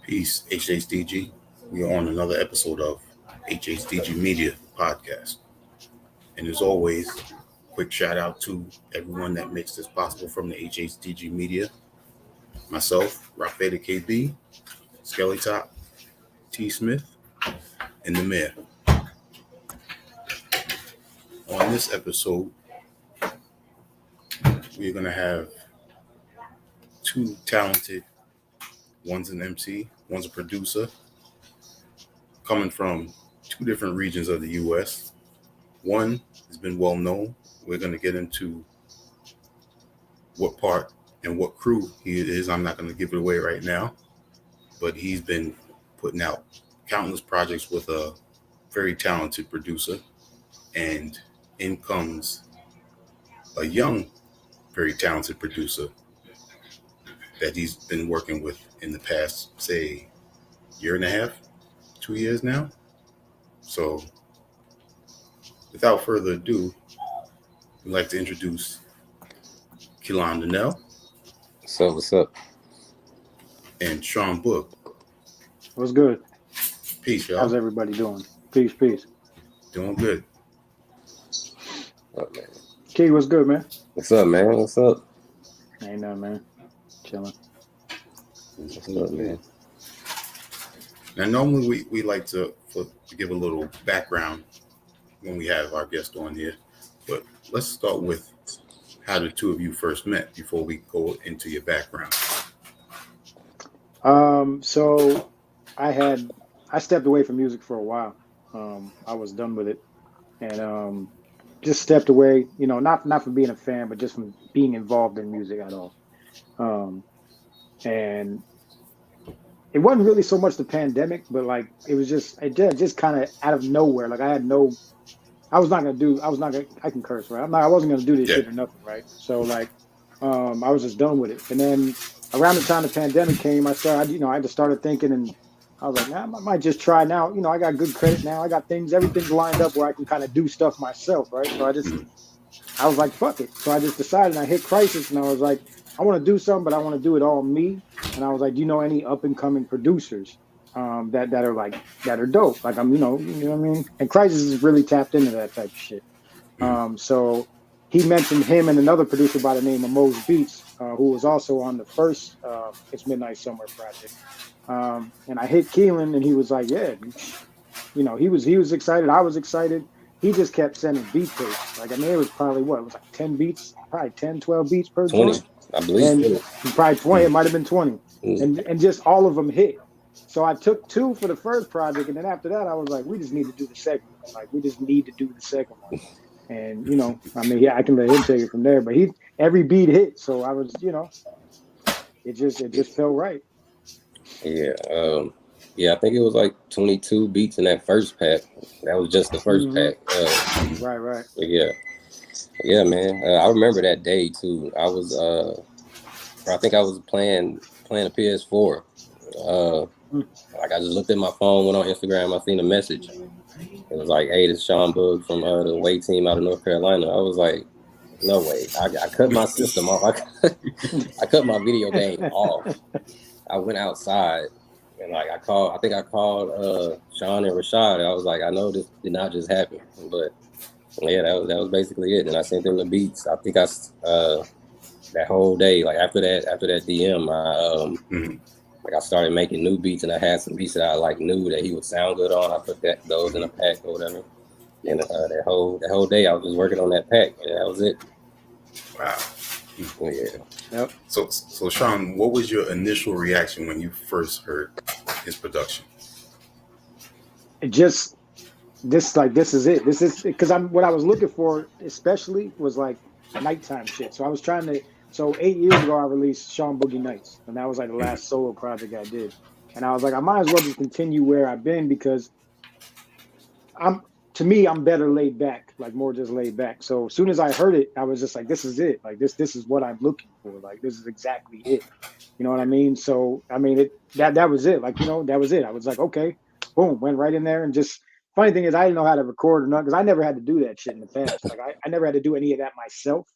Peace, HHDG. We are on another episode of HHDG Media Podcast. And as always, quick shout out to everyone that makes this possible from the HHDG Media. Myself, Rafael KB, Skelly Top, T. Smith, and the Mayor. On this episode, we're going to have two talented, one's an MC, one's a producer, coming from two different regions of the U.S. One has been well known. We're going to get into what part and what crew he is. I'm not going to give it away right now, but he's been putting out countless projects with a very talented producer. And in comes a young, very talented producer that he's been working with in the past, say, year and a half, 2 years now. So without further ado, we'd like to introduce Keelon Donnel. What's up? And Sean Boog. What's good? Peace, y'all. How's everybody doing? Peace. Doing good. What, man? Key, what's good, man? What's up, man? What's up? Ain't nothing, man. Chilling. What's up, man? Now, normally we like to give a little background when we have our guest on here, but let's start with how the two of you first met before we go into your background. So I stepped away from music for a while. I was done with it, and just stepped away. You know, not from being a fan, but just from being involved in music at all. And it wasn't really so much the pandemic, but like it just kind of out of nowhere. Like I can curse, right? I wasn't gonna do this shit or nothing, right? So like, I was just done with it. And then around the time the pandemic came, I just started thinking, and I was like, I might just try now. You know, I got good credit now. I got everything's lined up where I can kind of do stuff myself, right? So I was like, fuck it. So I just decided, I hit crisis, and I was like, I want to do something, but I want to do it all me. And I was like, do you know any up and coming producers that are dope? Like you know what I mean? And Crisis is really tapped into that type of shit. So he mentioned him and another producer by the name of Mose Beats, who was also on the first It's Midnight Somewhere project. And I hit Keelon, and he was like, yeah, you know, he was excited. I was excited. He just kept sending beat tapes. Like, I mean, it was probably it was like 10 beats, probably 10, 12 beats per 20, joint. I believe. And probably 20, it might have been 20. And just all of them hit. So I took 2 for the first project, and then after that, I was like, we just need to do the second one. Like, we just need to do the second one. And, you know, I mean, yeah, I can let him take it from there. But every beat hit. So I was, you know, it just felt right. Yeah. I think it was like 22 beats in that first pack. That was just the first pack. Right. Yeah, man. I remember that day too. I think I was playing a PS4. Like I just looked at my phone, went on Instagram, I seen a message. It was like, hey, this is Sean Boog from the away team out of North Carolina. I was like, no way. I cut my system off. I cut my video game off. I went outside and like I think I called Sean and Rashad. I was like, I know this did not just happen, but yeah, that was basically it. And I sent them the beats. I think that whole day, like after that DM, like I started making new beats, and I had some beats that I like knew that he would sound good on. I put those in a pack or whatever. And that whole day, I was just working on that pack, and that was it. Wow. Yeah. Yep. So Sean, what was your initial reaction when you first heard his production? This is it. This is because what I was looking for, especially, was like nighttime shit. So I was trying to. So 8 years ago, I released Sean Boogie Nights, and that was like the last solo project I did. And I was like, I might as well just continue where I've been because I'm better laid back, like more just laid back. So as soon as I heard it, I was just like, this is it. Like this is what I'm looking for. Like this is exactly it. You know what I mean? So I mean that was it. Like, you know, that was it. I was like, okay, boom, went right in there. And just funny thing is, I didn't know how to record or not because I never had to do that shit in the past. Like I never had to do any of that myself.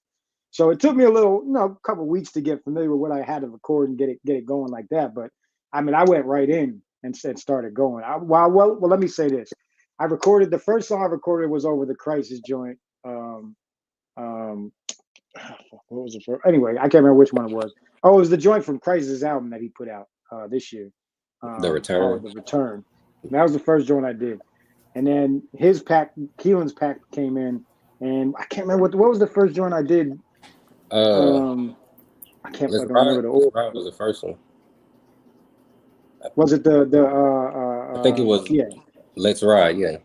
So it took me a couple of weeks to get familiar with what I had to record and get it going like that. But I mean, I went right in and started going. Well, let me say this. I recorded the first song I recorded was over the Crisis joint. What was it for? Anyway, I can't remember which one it was. Oh, it was the joint from Crisis' album that he put out this year. The Return. Called The Return. That was the first joint I did. And then his pack, Keelon's pack came in, and I can't remember what was the first joint I did. I can't fucking remember the order. Was the first one. Was it the I think it was. Yeah. Let's Ride. Yeah.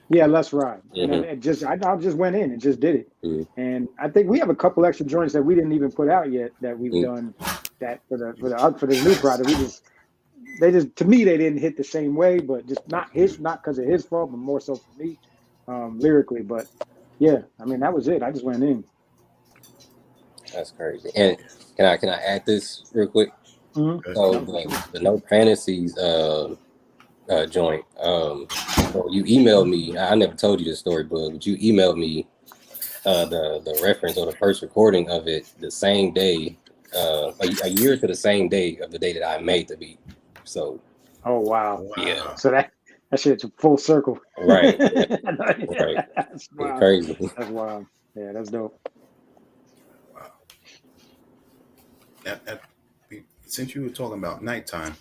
Yeah, Let's Ride. Mm-hmm. And I just went in and just did it. Mm-hmm. And I think we have a couple extra joints that we didn't even put out yet that we've done that for the new product. To me they didn't hit the same way, but just not because of his fault, but more so for me lyrically. But yeah, I mean that was it. I just went in. That's crazy. And can I add this real quick? Mm-hmm. So the No Fantasies joint. So you emailed me. I never told you this story, but you emailed me the reference or the first recording of it the same day, a year to the same day of the day that I made the beat. So. Oh wow! Yeah. So that shit's full circle. Right. Right. That's wild. Crazy. That's wild. Yeah, that's dope. Wow. Since you were talking about Nighttime,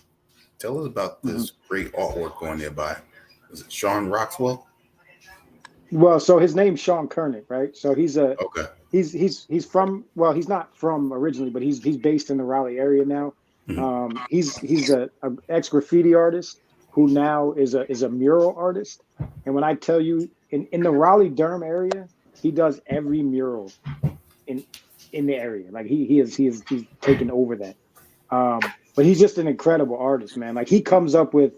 tell us about this great artwork going there by, was it Sean Roxwell? Well, so his name's Sean Kernick, right? So he's okay. He's from, well, he's not from originally, but he's based in the Raleigh area now. Mm-hmm. He's a ex graffiti artist who now is a mural artist. And when I tell you in the Raleigh Durham area, he does every mural in the area. Like he's taken over that. But he's just an incredible artist, man. Like he comes up with,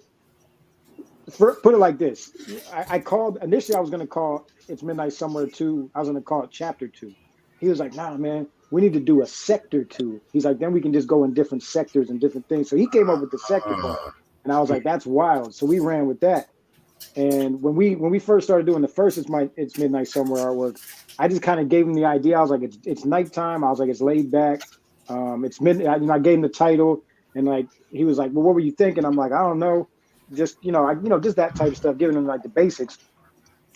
put it like this. I called, initially I was going to call It's Midnight Somewhere 2. I was going to call it Chapter 2. He was like, nah, man, we need to do a Sector 2. He's like, then we can just go in different sectors and different things. So he came up with the sector part. And I was like, that's wild. So we ran with that. And when we first started doing the first It's Midnight Somewhere artwork, I just kind of gave him the idea. I was like, it's nighttime. I was like, it's laid back. It's midnight. I gave him the title, and like he was like, well, what were you thinking? I'm like, I don't know, just just that type of stuff, giving him like the basics.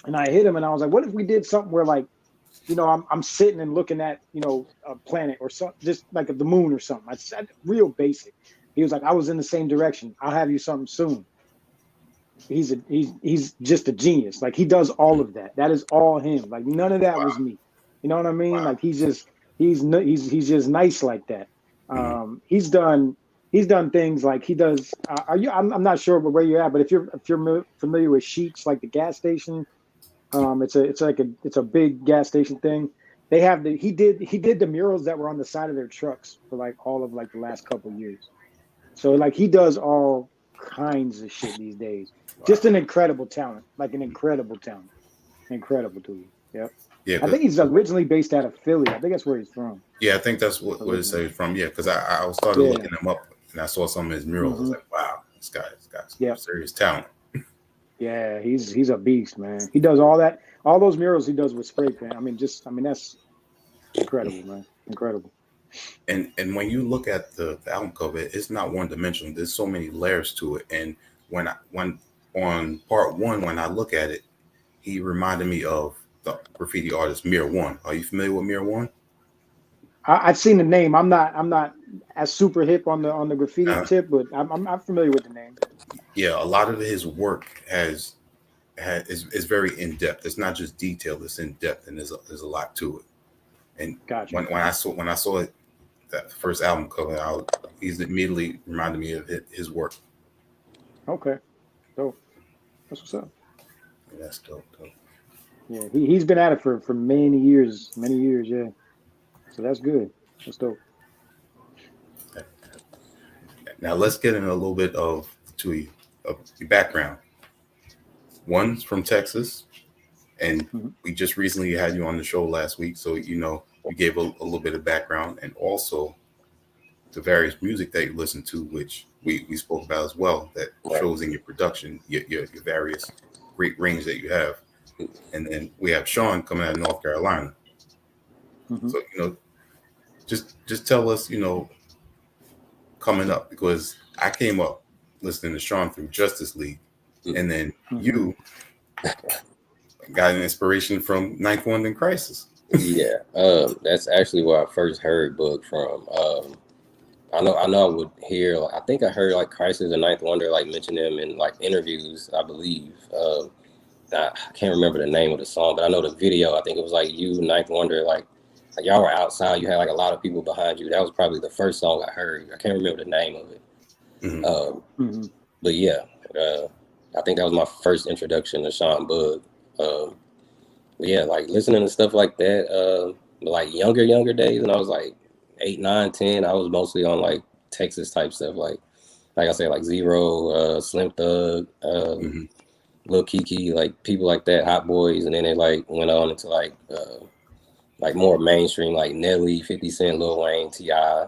And I hit him, and I was like, what if we did something where like, I'm sitting and looking at a planet or something, just like the moon or something. I said real basic. He was like, I was in the same direction. I'll have you something soon. He's just a genius. Like he does all of that. That is all him. Like none of that was me. You know what I mean? Wow. Like he's just nice like that. He's done things like he does. I'm not sure where you're at, but if you're familiar with Sheetz, like the gas station, it's a big gas station thing. They have he did the murals that were on the side of their trucks for like all of like the last couple of years. So like he does all kinds of shit these days. Wow. Just an incredible talent, like an incredible talent, incredible dude. Yep. Yeah, I think he's originally based out of Philly. I think that's where he's from. Yeah, I think that's what it says from. Yeah, because I started looking him up and I saw some of his murals. I was like, wow, this guy's got some serious talent. Yeah, he's a beast, man. He does all that, all those murals he does with spray paint. I mean, that's incredible, man. Incredible. And when you look at the album cover, it's not one dimensional. There's so many layers to it. And when on part one, when I look at it, he reminded me of the graffiti artist Mir One. Are you familiar with Mir One? I've seen the name. I'm not as super hip on the graffiti tip, but I'm familiar with the name. Yeah, a lot of his work is very in depth. It's not just detailed; it's in depth, and there's a lot to it. And gotcha. when I saw it, that first album cover, he's immediately reminded me of his work. Okay, dope. That's what's up. Yeah, that's dope. Yeah, he's been at it for many years. Yeah. So that's good. That's dope. Now let's get in a little bit of your background. One's from Texas, and we just recently had you on the show last week, so you gave a little bit of background, and also the various music that you listen to, which we spoke about as well, that shows in your production, your various great range that you have. And then we have Sean coming out of North Carolina. So just tell us, coming up, because I came up listening to Sean through Justice League, and then Mhm. you got an inspiration from Ninth Wonder and Crisis. Yeah, that's actually where I first heard Boog from. I know I would hear. Like, I think I heard like Crisis and Ninth Wonder like mention them in like interviews. I believe. I can't remember the name of the song, but I know the video. I think it was like you, Ninth Wonder, like y'all were outside. You had like a lot of people behind you. That was probably the first song I heard. I can't remember the name of it. But yeah, I think that was my first introduction to Sean Boog. Yeah, like listening to stuff like that, like younger days, and I was like 8, 9, 10. I was mostly on like Texas type stuff, like I said, like Zero, Slim Thug, Lil Kiki, like people like that, Hot Boys, and then it like went on into like more mainstream, like Nelly, 50 Cent, Lil Wayne, T.I.,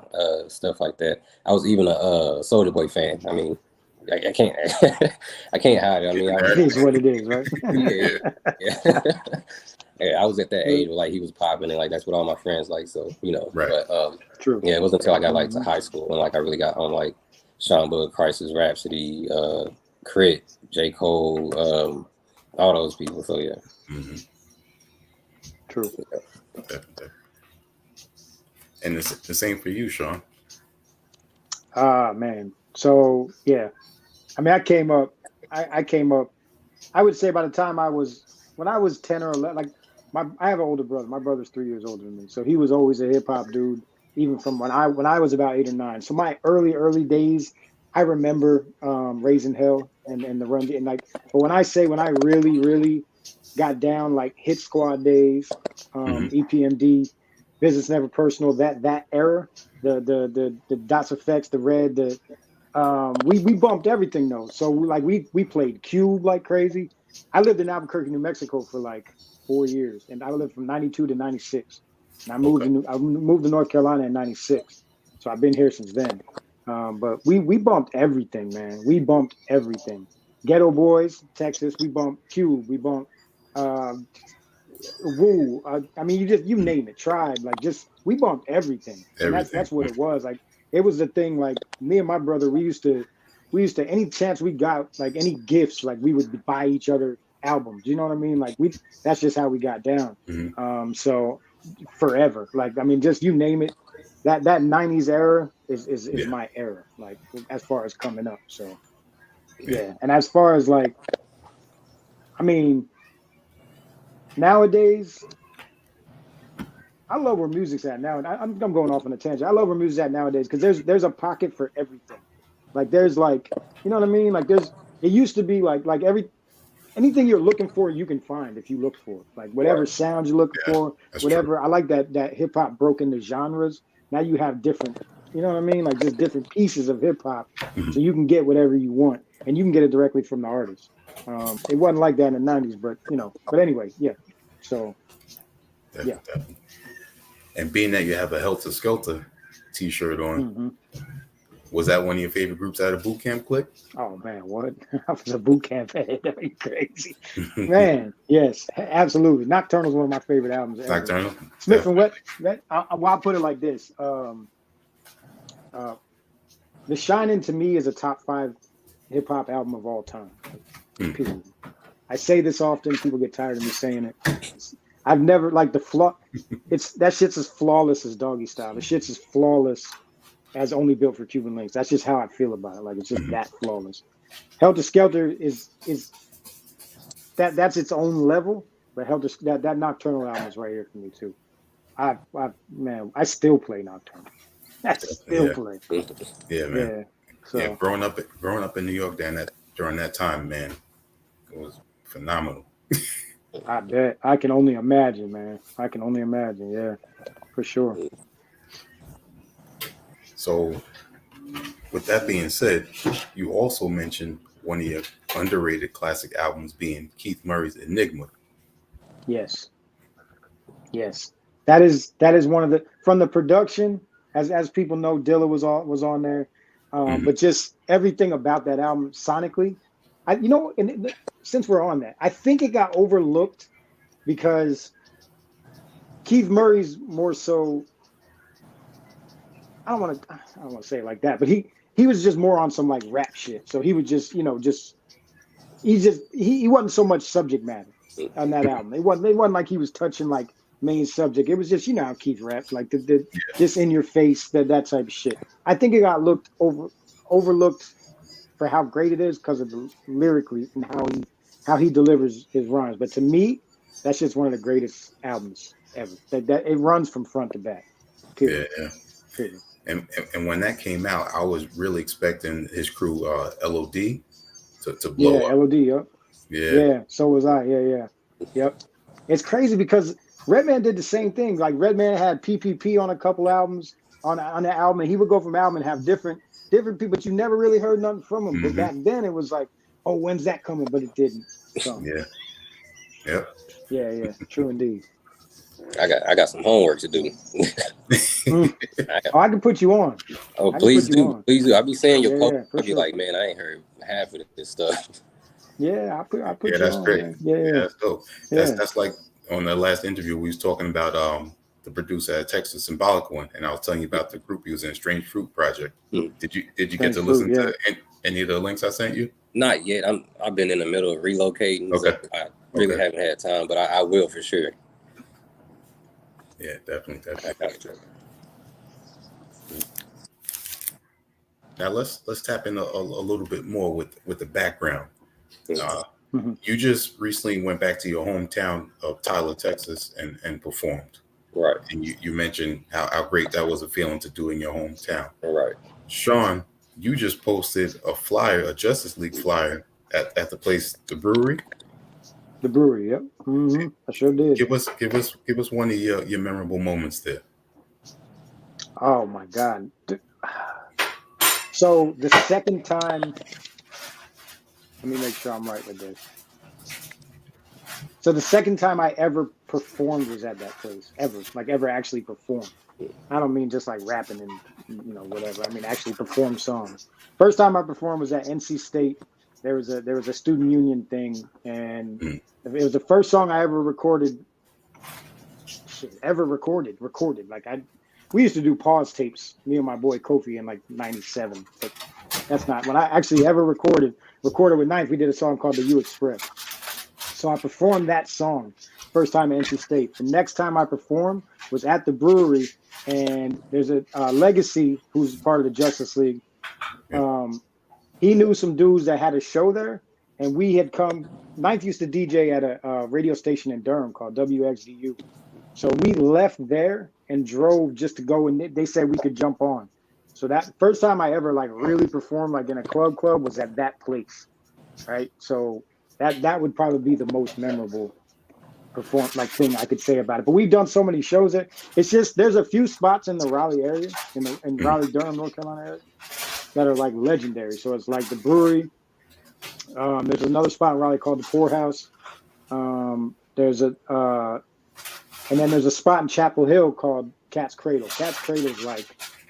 stuff like that. I was even a Soulja Boy fan. I mean, I can't I can't hide it. I mean, it is what it is, right? yeah. Yeah, I was at that age where like he was popping, and like that's what all my friends like. So Right. But True. yeah, it wasn't until I got like to high school and like I really got on like Sean Boog, Crisis, Rhapsody, Crit, J. Cole, all those people. So yeah. True. And it's the same for you, Sean. Man. So yeah, I mean, I came up. I would say by the time when I was 10 or 11, like I have an older brother. My brother's 3 years older than me, so he was always a hip hop dude, even from when I was about 8 or 9. So my early days, I remember Raising Hell and the Run and like. But when I really got down, like Hit Squad days, EPMD, Business Never Personal, that era, the Dots Effects, the Red, we bumped everything though. So we played Cube like crazy. I lived in Albuquerque, New Mexico for like 4 years, and I lived from 92 to 96. And I moved to North Carolina in 96. So I've been here since then. But we bumped everything, man. We bumped everything. Ghetto Boys, Texas, we bumped Cube, we bumped Woo. I mean, you name it, Tribe, like just we bumped everything. And that's what it was. Like it was the thing. Like me and my brother, we used to any chance we got, like any gifts, like we would buy each other albums. You know what I mean? Like that's just how we got down. So forever, like I mean, just you name it. That 90s era is my era. Like as far as coming up. So yeah, and as far as like, I mean. Nowadays, I love where music's at now, and I'm going off on a tangent. I love where music's at nowadays because there's a pocket for everything. Like there's like, you know what I mean? Like it used to be like anything you're looking for, you can find if you look for it. Like whatever sound you're looking for, whatever. True. I like that hip hop broke into genres. Now you have different, you know what I mean? Like just different pieces of hip hop, so you can get whatever you want, and you can get it directly from the artist. It wasn't like that in the 90s, but but anyway, yeah. So, definitely. And being that you have a Helter Skelter t-shirt on, was that one of your favorite groups out of Boot Camp Click? Oh man, what? I was a Boot Camp head. Are you crazy? Man, yes, absolutely. Nocturnal is one of my favorite albums ever. Nocturnal? Smith and Wet. I'll put it like this. The Shining to me is a top 5 hip hop album of all time. Period. I say this often. People get tired of me saying it. I've never like the flaw. That shit's as flawless as Doggy Style. The shit's as flawless as Only Built for Cuban Links. That's just how I feel about it. Like it's just that flawless. Helter Skelter is that's its own level. But that Nocturnal album is right here for me too. I still play Nocturnal. I still play. Yeah, man. Yeah. So growing up in New York during that time, man, it was phenomenal. I bet. I can only imagine, man. I can only imagine. Yeah, for sure. So, with that being said, you also mentioned one of your underrated classic albums being Keith Murray's Enigma. Yes. That is one of the, from the production, as people know, Dilla was on there, but just everything about that album sonically, since we're on that, I think it got overlooked because Keith Murray's more so. I don't want to say it like that, but he was just more on some like rap shit. So he would just, you know, he wasn't so much subject matter on that album. It wasn't like he was touching like main subject. It was just, you know how Keith raps, like the just in your face, that type of shit. I think it got overlooked for how great it is because of the lyrically and how he delivers his rhymes. But to me, that's just one of the greatest albums ever. That it runs from front to back. Period. Yeah. Period. And when that came out, I was really expecting his crew, LOD, to blow up. LOD, yep. Yeah, so was I. Yeah. Yep. It's crazy because Redman did the same thing. Like Redman had PPP on a couple albums on the album, and he would go from album and have different people, but you never really heard nothing from him. But back then it was like, oh, when's that coming? But it didn't. So. Yeah. Yep. Yeah. True indeed. I got some homework to do. I can put you on. Oh, please do. I'll be saying your post. I'll be like, man, I ain't heard half of this stuff. Yeah, I put you that's on. great. Man. Yeah, that's dope. That's like on the last interview we was talking about the producer at Texas Symbolic One, and I was telling you about the group he was in, Strange Fruit Project. Did you get to listen to any of the links I sent you? Not yet. I've been in the middle of relocating. Okay. So I really haven't had time, but I will for sure. Yeah, definitely. Now let's tap in a little bit more with the background. You just recently went back to your hometown of Tyler, Texas, and performed. Right. And you mentioned how great that was a feeling to do in your hometown. Right. Sean, you just posted a flyer, a Justice League flyer at the place, the brewery. The brewery, yep. I sure did. Give us one of your memorable moments there. Oh my God. So the second time, let me make sure I'm right with this. So the second time I ever performed was at that place, ever actually performed. I don't mean just like rapping and whatever. I mean actually perform songs. First time I performed was at NC State. There was a student union thing, and it was the first song I ever recorded. Recorded. Like we used to do pause tapes, me and my boy Kofi, in like '97. But that's not when I actually ever recorded with Ninth. We did a song called "The U Express." So I performed that song first time at NC State. The next time I performed was at the brewery, and there's a Legacy who's part of the Justice League. He knew some dudes that had a show there, and we had come. Ninth used to DJ at a radio station in Durham called WXDU. So we left there and drove just to go, and they said we could jump on. So that first time I ever like really performed like in a club was at that place, right? So that would probably be the most memorable thing I could say about it. But we've done so many shows there. It's just there's a few spots in the Raleigh area, in Raleigh, Durham, North Carolina area, that are like legendary. So it's like the brewery. There's another spot in Raleigh called the Poorhouse. And then there's a spot in Chapel Hill called Cat's Cradle. Cat's Cradle is like,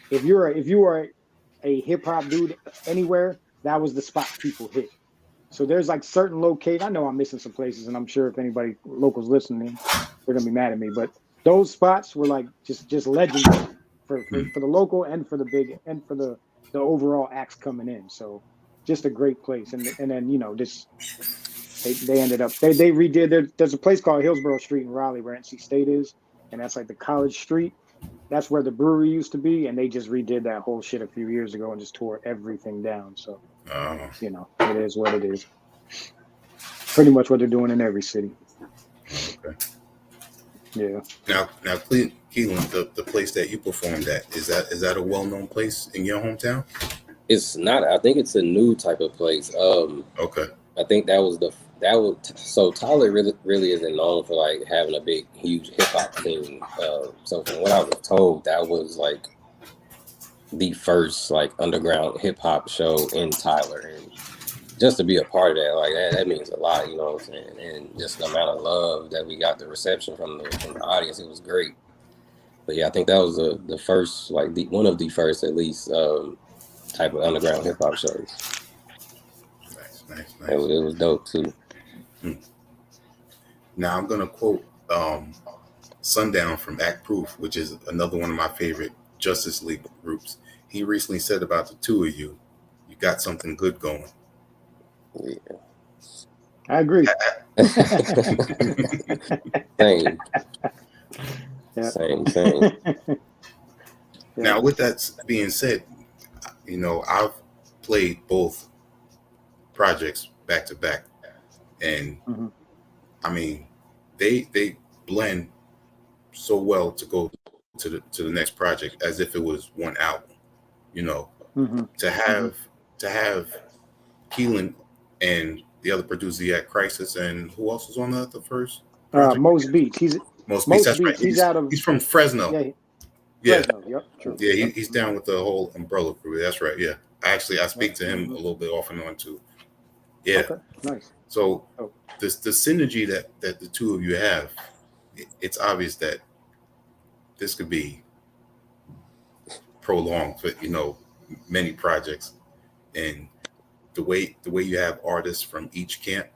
if you are a hip hop dude anywhere, that was the spot people hit. So there's like certain locations. I know I'm missing some places, and I'm sure if anybody locals listening, they're gonna be mad at me. But those spots were like just legendary for the local and for the big and for the overall acts coming in. So just a great place. And then just. They ended up they redid there's a place called Hillsborough Street in Raleigh where NC State is, and that's like the college street. That's where the brewery used to be, and they just redid that whole shit a few years ago and just tore everything down. So it is what it is. Pretty much what they're doing in every city. Okay. Yeah. Now Keelon, the place that you performed at, is that a well-known place in your hometown? It's not. I think it's a new type of place. Okay. I think so Tyler really isn't known for like having a big, huge hip hop scene. So from what I was told, that was like the first like underground hip hop show in Tyler, and just to be a part of that, like that means a lot, you know what I'm saying? And just the amount of love that we got, the reception from the audience, it was great. But yeah, I think that was the first, like one of the first at least type of underground hip hop shows. Nice. It was dope too. Now I'm gonna quote Sundown from Act Proof, which is another one of my favorite Justice League groups. he recently said about the two of you, you got something good going. Yeah. I agree. Same. Yeah. Same. Yeah. Now, with that being said, you know, I've played both projects back to back, and Mm-hmm. I mean, they blend so well to go to the next project as if it was one album. You know, Mm-hmm. to have Keelon and the other producer, he had Crisis, and who else was on the first project? Most Beats. Most Beats. Most That's right. Beats. He's out of He's from Fresno. Yeah, Fresno. Yep. True. Yeah. Yep. He's down with the whole Umbrella crew. That's right. Yeah. I speak to him Mm-hmm. a little bit off and on too. Yeah. Okay. Nice. So Oh. the synergy that the two of you have, it's obvious that this could be prolonged for, you know, many projects, and the way you have artists from each camp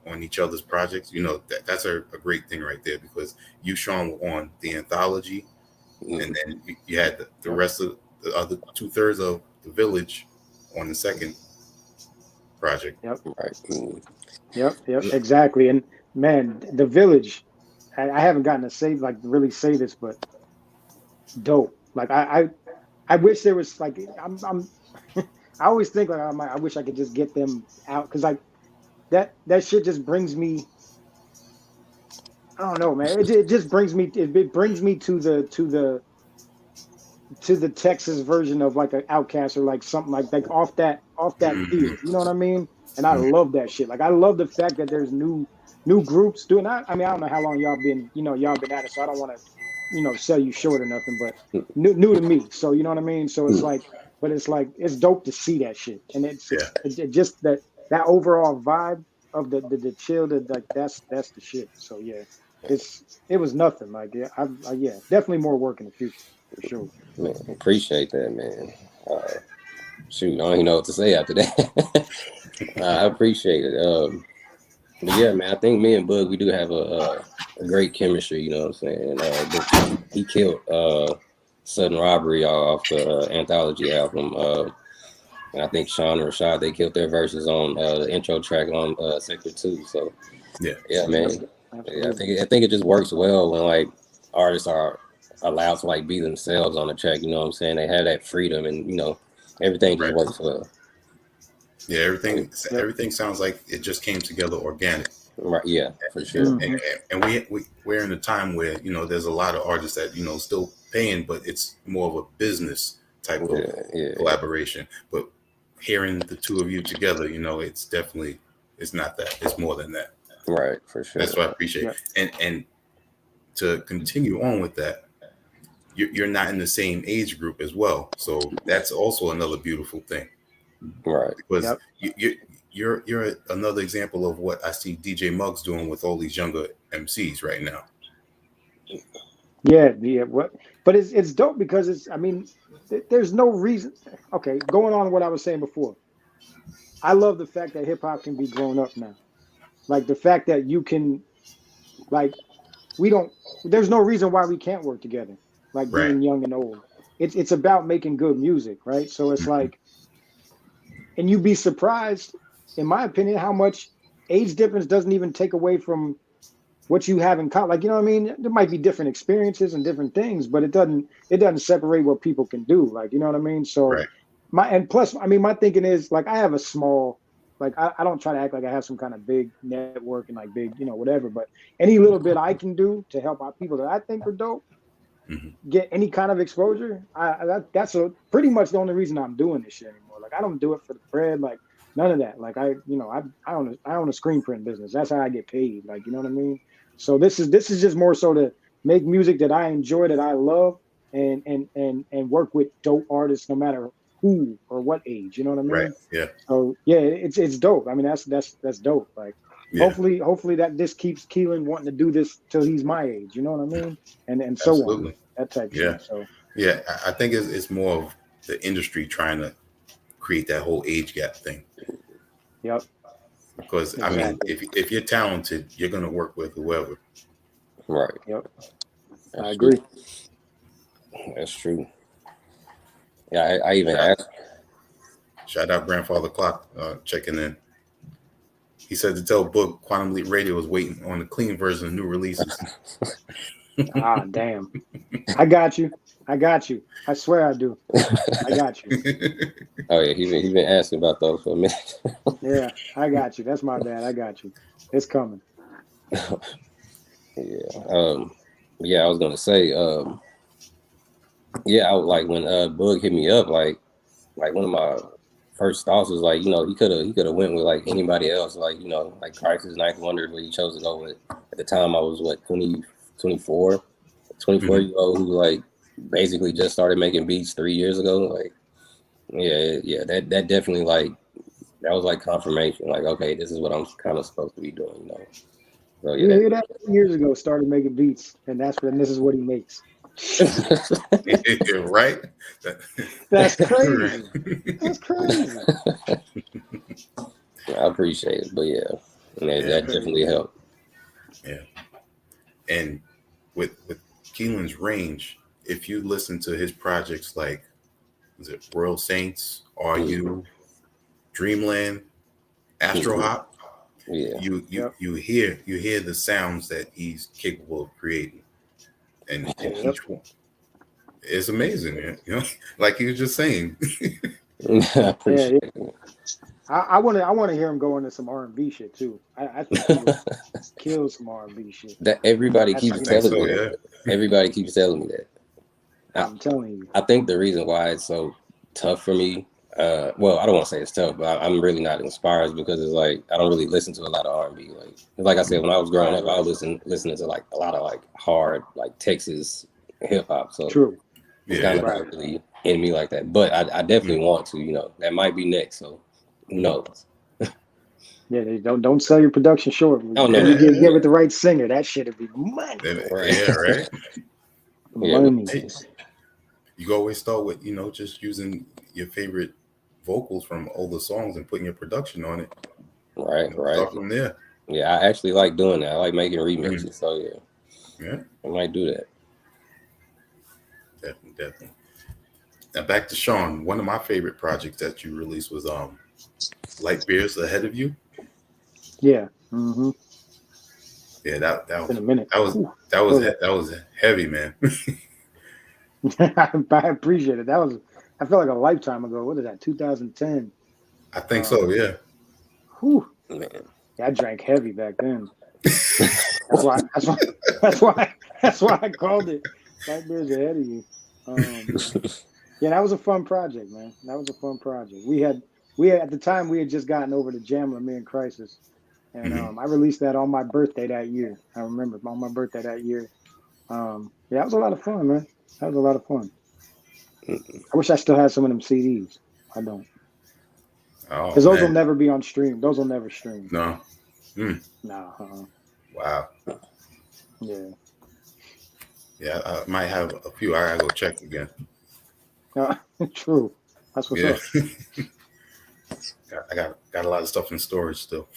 on each other's projects, you know, that's a great thing right there, because you, Sean, were on the anthology, and then you had the rest of the other 2/3 of the Village on the second project. Yep. Right. Yep. Exactly. And man, the Village. I haven't gotten to say really say this, but dope. Like I wish there was like I'm I always think like I wish I could just get them out, because like that shit just brings me. I don't know, man. It just brings me. It brings me to the Texas version of like an Outcast, or like something like off that field. You know what I mean? And I love that shit. Like I love the fact that there's new groups doing that. I mean, I don't know how long y'all been at it, so I don't want to sell you short or nothing, but new to me. So you know what I mean? So it's like, but it's like it's dope to see that shit, and it's just that overall vibe of the chill, like that's the shit. So yeah, it was nothing. Like yeah, definitely more work in the future for sure. Man, appreciate that, man. Shoot, I don't even know what to say after that. I appreciate it. But yeah, man, I think me and Boog, we do have a great chemistry. You know what I'm saying? But he killed Sudden Robbery off the anthology album. And I think Sean and Rashad, they killed their verses on the intro track on Sector 2. So yeah, man. Yeah, I think it just works well when like artists are allowed to like be themselves on the track. You know what I'm saying? They have that freedom, and you know everything just works well. Yeah, everything sounds like it just came together organic. Right. Yeah, for sure. And we're in a time where, you know, there's a lot of artists that, you know, still paying, but it's more of a business type of collaboration. But hearing the two of you together, you know, it's not that. It's more than that. Right, for sure. That's what I appreciate. And to continue on with that, you're not in the same age group as well, so that's also another beautiful thing. Right. Because you're another example of what I see DJ Muggs doing with all these younger MCs right now. Yeah. But it's dope because there's no reason. Okay, going on what I was saying before, I love the fact that hip hop can be grown up now. Like the fact that you can, like, there's no reason why we can't work together. Like being young and old, it's about making good music, right? So it's like, and you'd be surprised, in my opinion, how much age difference doesn't even take away from what you have in common. Like, you know what I mean? There might be different experiences and different things, but it doesn't separate what people can do. Like, you know what I mean? So plus, I mean, my thinking is like, I have a small, like, I don't try to act like I have some kind of big network and like big, you know, whatever, but any little bit I can do to help out people that I think are dope, get any kind of exposure. That's pretty much the only reason I'm doing this shit anymore. Like, I don't do it for the bread, like none of that. Like I own a screen print business. That's how I get paid. Like, you know what I mean? So this is just more so to make music that I enjoy, that I love, and work with dope artists, no matter who or what age. You know what I mean? Right. Yeah. So yeah, it's dope. I mean, that's dope. Like hopefully that this keeps Keelon wanting to do this till he's my age. You know what I mean? And so on. That type of shit. So yeah, I think it's more of the industry trying to create that whole age gap thing. Yep. Because exactly. I mean, if you're talented, you're gonna work with whoever. Right. Yep. I agree. That's true. Yeah, I even asked. Shout out Grandfather Clock checking in. He said to tell Boog Quantum Leap Radio is waiting on the clean version of new releases. Ah, damn. I got you. I swear I do. I got you. Oh yeah, he been asking about those for a minute. Yeah, I got you. That's my bad. I got you. It's coming. Yeah. Yeah, I was gonna say, yeah, I was like when Boog hit me up, like one of my first thoughts was like, he could have went with like anybody else, like, like Crisis, Ninth Wonder, but he chose to go with. At the time I was 24 year old who like basically just started making beats 3 years ago. Like, yeah, that definitely like that was like confirmation. Like, okay, this is what I'm kind of supposed to be doing, So You yeah, hear that? Years ago, started making beats, and this is what he makes. Right? That's crazy. That's crazy. I appreciate it, but yeah, that definitely helped. Yeah, and with Keelan's range, if you listen to his projects like, is it Royal Saints, Are You, Dreamland, Astro Hop, Yeah, you hear the sounds that he's capable of creating, and each one is amazing. Like he was just saying. I appreciate it. I want to hear him go into some R&B shit too. I think he would kill some R&B shit. That everybody keeps telling me that. Everybody keeps telling me that. I'm telling you. I think the reason why it's so tough for me, well, I don't want to say it's tough, but I'm really not inspired because it's like I don't really listen to a lot of R&B. Like I said, when I was growing up, I was listening to like a lot of like hard like Texas hip hop. So true. It's kind of not really in me like that. But I definitely want to. That might be next. So who knows? Yeah, they don't sell your production short. Oh, no, you get with the right singer, that shit would be money. Right. Yeah, right. Money. You always start with just using your favorite vocals from older songs and putting your production on it. Right. Start from there. Yeah, I actually like doing that. I like making remixes. So yeah, I might do that. Definitely. Now back to Sean. One of my favorite projects that you released was Light Beers Ahead of You. Yeah. Mm-hmm. Yeah, that was in a minute. That was heavy, man. I appreciate it. I feel like a lifetime ago. What is that? 2010. I think so. Yeah. Whew. Man, I drank heavy back then. That's why I called it Light Beers Ahead of You. Yeah, that was a fun project, man. That was a fun project. We had at the time we had just gotten over the Jamla, me and Crisis, and I released that on my birthday that year. I remember on my birthday that year. Yeah, that was a lot of fun, man. That was a lot of fun. I wish I still had some of them CDs. I don't. Because those will never be on stream. Those will never stream. No. Nah. Wow. Yeah. Yeah, I might have a few. I gotta go check again. True. That's what's up. I got a lot of stuff in storage still.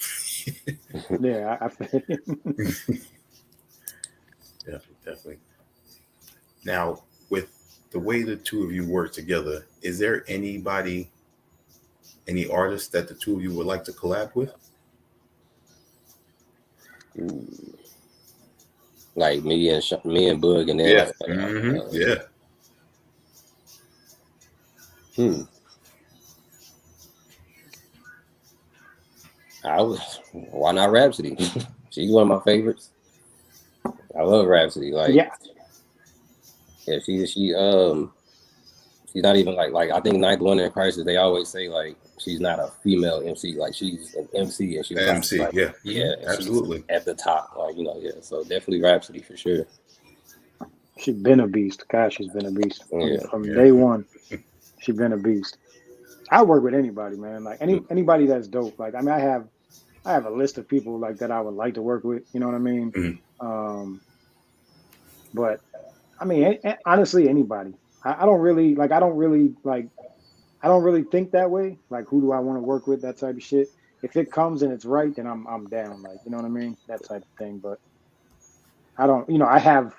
Yeah, I definitely. Now, with the way the two of you work together, is there any artist that the two of you would like to collab with? Like me and Boog, and then why not Rhapsody? She's one of my favorites. I love Rhapsody. She's not even like I think Ninth Wonder and Crisis, they always say like she's not a female MC, like she's an MC and she's MC, like, absolutely at the top, so definitely Rhapsody for sure. She's been a beast. Gosh, she's been a beast from day one. She's been a beast. I work with anybody, man. Like anybody that's dope. Like I mean, I have a list of people like that I would like to work with. You know what I mean? But I mean, honestly, anybody. I don't really think that way. Like, who do I want to work with? That type of shit. If it comes and it's right, then I'm down. Like, you know what I mean? That type of thing. But I don't. I have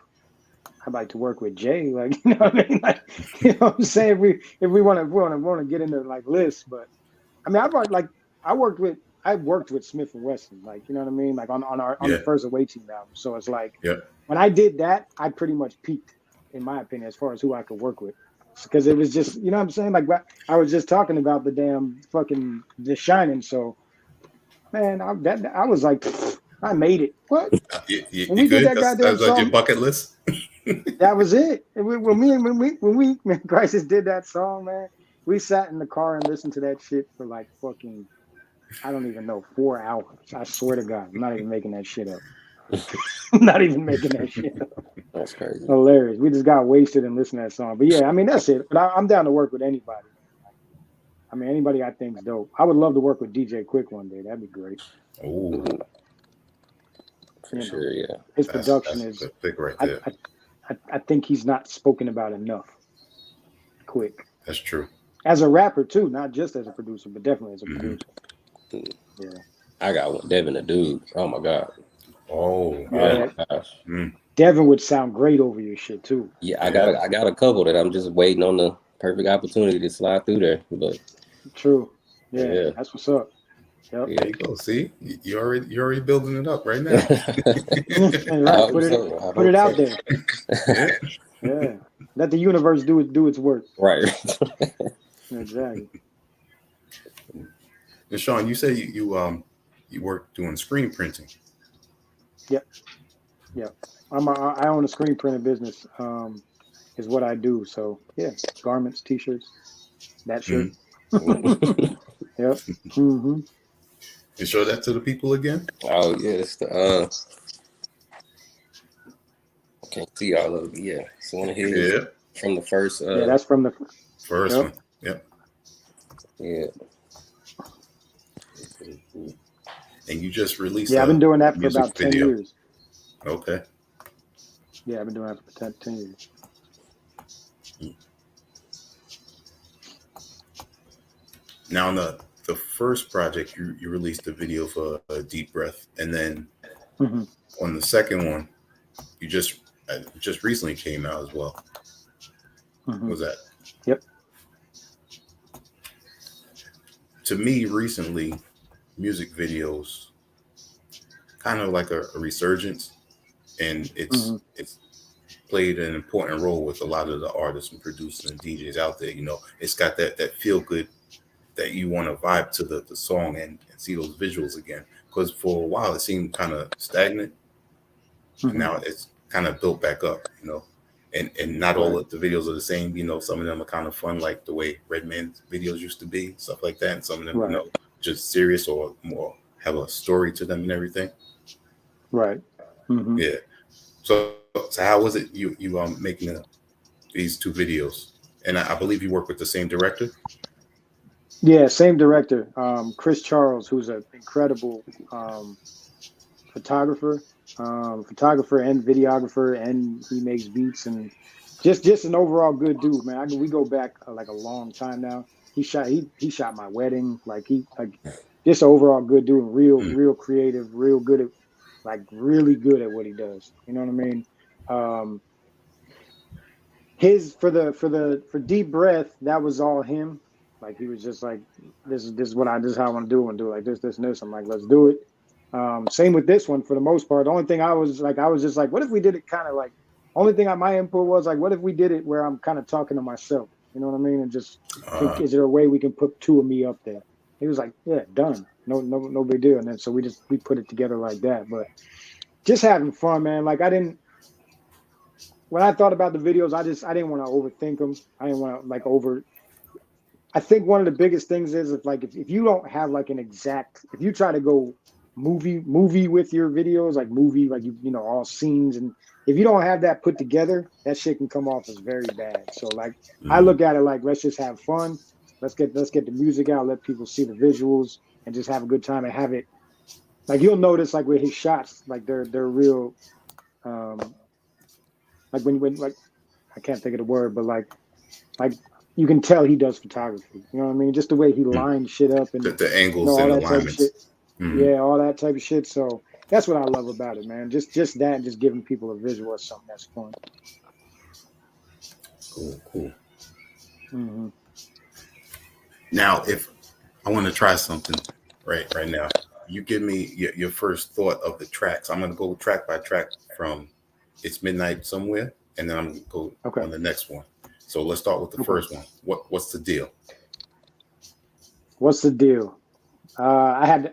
I'd like to work with Jay. Like, you know what I mean? Like, you know what I'm saying? If we want to get into like lists, but I mean, I worked with Smith and Wesson, like, you know what I mean? Like on the first Away Team album. So it's like when I did that, I pretty much peaked, in my opinion, as far as who I could work with. Because it was just, you know what I'm saying? Like I was just talking about the damn fucking The Shining. So man, I was like, I made it. What? When we did that goddamn that's on song, your bucket list. that was it. And when Crisis did that song, man, we sat in the car and listened to that shit for like fucking, I don't even know, 4 hours. I swear to God, I'm not even making that shit up. I'm not even making that shit up. That's crazy. Hilarious. We just got wasted and listened to that song. But yeah, I mean, that's it. But I'm down to work with anybody. I mean, anybody I think is dope. I would love to work with DJ Quick one day. That'd be great. Oh, for sure, yeah. His production is a pick right there. I think he's not spoken about enough. Quick. That's true. As a rapper too, not just as a producer, but definitely as a producer. Yeah. I got one, Devin the Dude. Oh my God. Oh yeah. Gosh. Devin would sound great over your shit too. Yeah, I got a couple that I'm just waiting on the perfect opportunity to slide through there. But true. Yeah. That's what's up. Yep. Yeah. There you go. See, you're already building it up right now. Right. Put it out there. Yeah. Let the universe do its work. Right. Exactly. And Sean, you say you work doing screen printing. Yep. I own a screen printing business. Is what I do. So yeah, garments, t-shirts, that shirt. Yep. Mm-hmm. You show that to the people again? Oh yes. I can't see all of it. Yeah. So one of his from the first. That's from the first one. Yep. Yeah. And you just released. Yeah, I've been doing that for about 10 years. Okay. Yeah, I've been doing that for 10 years. Now, on the first project, you released a video for Deep Breath, and then on the second one, you just recently came out as well. What was that? Yep. To me, recently, music videos kind of like a resurgence, and it's played an important role with a lot of the artists and producers and DJs out there. You know, it's got that feel good that you want to vibe to the song and see those visuals again. Because for a while it seemed kind of stagnant. And now it's kind of built back up, you know. And not all of the videos are the same. You know, some of them are kind of fun, like the way Redman's videos used to be, stuff like that. And some of them, you know, just serious or more have a story to them and everything. Right. Mm-hmm. Yeah. So how was it you making these two videos? And I believe you work with the same director. Yeah, same director, Chris Charles, who's an incredible photographer and videographer, and he makes beats and just an overall good dude, man. We go back like a long time now. He shot my wedding, just an overall good dude, real creative, real good at really good at what he does. You know what I mean? For Deep Breath, that was all him. Like he was just like, this is how I want to do it, and do it like this, and this. I'm like, let's do it. Same with this one for the most part. The only thing I was just like, what if we did it kind of like, only thing my input was like, what if we did it where I'm kind of talking to myself, you know what I mean? And just is there a way we can put two of me up there? He was like, yeah, done. No big deal. And then so we put it together like that. But just having fun, man. Like when I thought about the videos, I didn't want to overthink them. I didn't want to I think one of the biggest things is if you don't have like an exact, if you try to go movie with your videos, like you know, all scenes, and if you don't have that put together, that shit can come off as very bad. So I look at it like, let's just have fun. Let's get the music out, let people see the visuals, and just have a good time and have it. Like you'll notice like with his shots, like they're real. Like when I can't think of the word, but like you can tell he does photography. You know what I mean? Just the way he lines shit up and the angles and the alignments. Yeah, all that type of shit. So that's what I love about it, man. Just that, and just giving people a visual of something that's fun. Cool. Mm-hmm. Now, if I want to try something right now, you give me your first thought of the tracks. I'm going to go track by track from It's Midnight Somewhere, and then I'm going to go on the next one. So let's start with the first one. What's the deal? What's the deal? I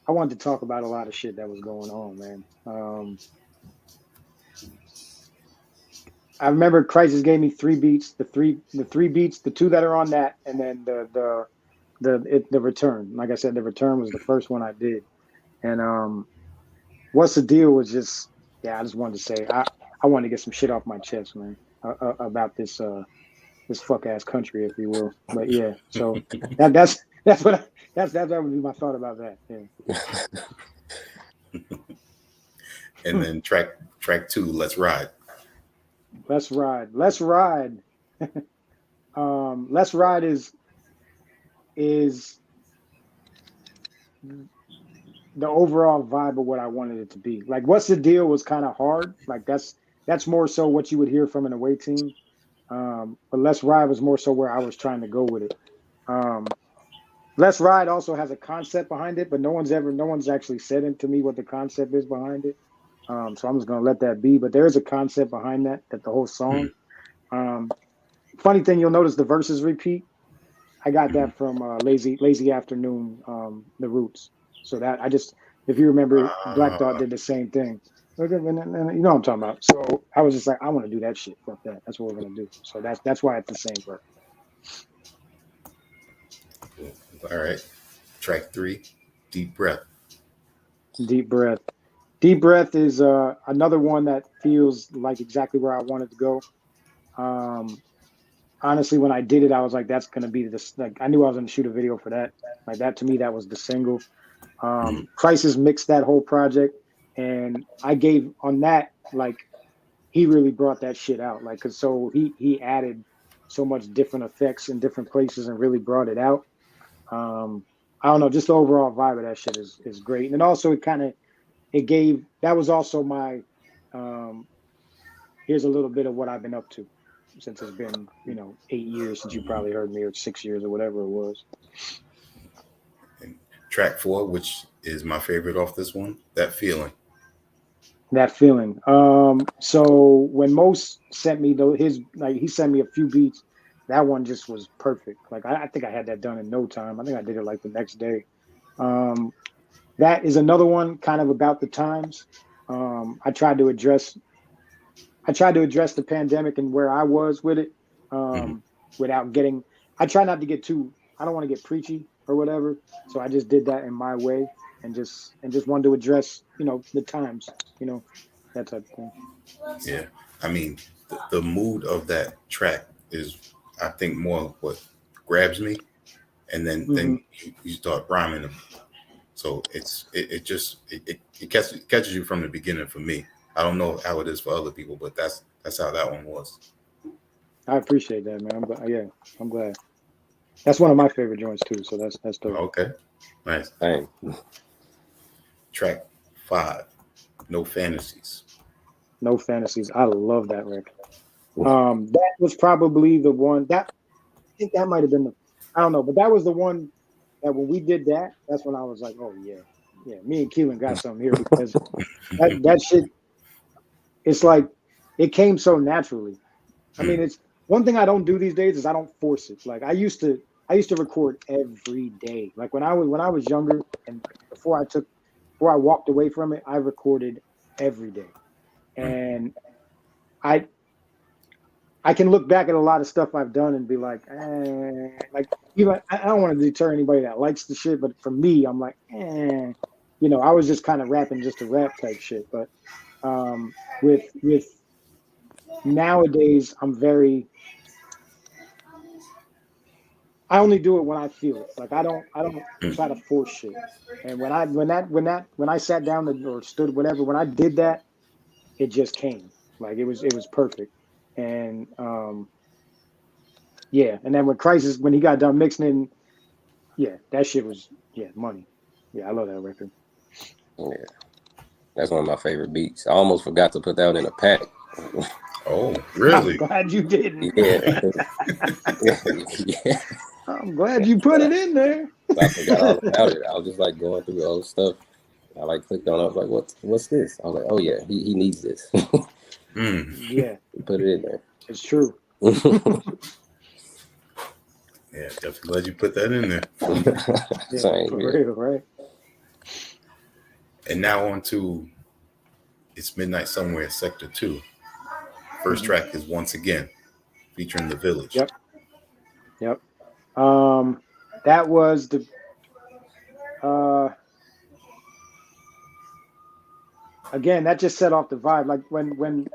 wanted to talk about a lot of shit that was going on, man. I remember Crisis gave me 3 beats, the three beats, the 2 that are on that, and then the return. Like I said, the return was the first one I did. And what's the deal was just, I just wanted to say I wanted to get some shit off my chest, man, about this fuck ass country, if you will. But yeah, so that would be my thought about that. Yeah. And then track 2, Let's Ride. Let's Ride. Let's Ride is the overall vibe of what I wanted it to be. Like, What's the Deal was kind of hard. Like, that's more so what you would hear from an away team. But Let's Ride was more so where I was trying to go with it. Let's Ride also has a concept behind it, but no one's actually said it to me what the concept is behind it. So I'm just gonna let that be. But there is a concept behind that the whole song. Funny thing, you'll notice the verses repeat. I got that from Lazy Afternoon, The Roots. So that if you remember, Black Dot did the same thing. And you know what I'm talking about. So I was just like, I want to do that shit. Fuck that. That's what we're gonna do. So that's why it's the same verse. All right. Track 3, Deep Breath. Deep Breath. Deep Breath is another one that feels like exactly where I wanted to go. Honestly, when I did it, I was like, that's going to be this. Like, I knew I was going to shoot a video for that. Like, that to me, that was the single. Crisis mixed that whole project. And I gave on that, like, he really brought that shit out. Like, cause so he added so much different effects in different places and really brought it out. I don't know, just the overall vibe of that shit is great. And then also that was also my, here's a little bit of what I've been up to since it's been, 8 years since you probably heard me, or 6 years or whatever it was. And track 4, which is my favorite off this one, That Feeling. That Feeling. So when Most sent me he sent me a few beats, that one just was perfect. Like I think I had that done in no time. I think I did it like the next day. That is another one kind of about the times. I tried to address the pandemic and where I was with it, without getting. I try not to get too. I don't want to get preachy or whatever. So I just did that in my way and just wanted to address, the times, that type of thing. Yeah, I mean, the mood of that track is, I think, more what grabs me, and then you start rhyming them. So it catches you from the beginning for me. I don't know how it is for other people, but that's how that one was. I appreciate that, man. I'm glad. That's one of my favorite joints too. So that's dope. Okay, nice. Dang. Track 5, No Fantasies. No Fantasies. I love that record. That was probably the one that I think that might have been I don't know, but that was the one that when we did that, that's when I was like, oh yeah, me and Keelon got something here, because that shit, it's like it came so naturally. I mean, it's one thing I don't do these days is I don't force it. Like I used to record every day. Like when I was younger and before I walked away from it, I recorded every day. And I can look back at a lot of stuff I've done and be like, even I don't want to deter anybody that likes the shit, but for me, I'm like, I was just kind of rapping just to rap type shit. But with nowadays, I only do it when I feel it. Like I don't try to force shit. And when I sat down or stood whatever, when I did that, it just came. Like it was perfect. And and then when Crisis, when he got done mixing it, that shit was money. Yeah, I love that record. Yeah. That's one of my favorite beats. I almost forgot to put that one in a pack. Oh, really? I'm glad you didn't. Yeah. Yeah. I'm glad you put it in there. I forgot all about it. I was just like going through old stuff. I like clicked on it. I was like, what's this? I was like, oh yeah, he needs this. Yeah, Put it in there. it's true. Yeah, definitely glad you put that in there. Yeah, Same, for yeah. real, right? And now on to It's Midnight Somewhere, Sector 2. First track is Once Again, featuring The Village. Yep. That was the again, that just set off the vibe. Like when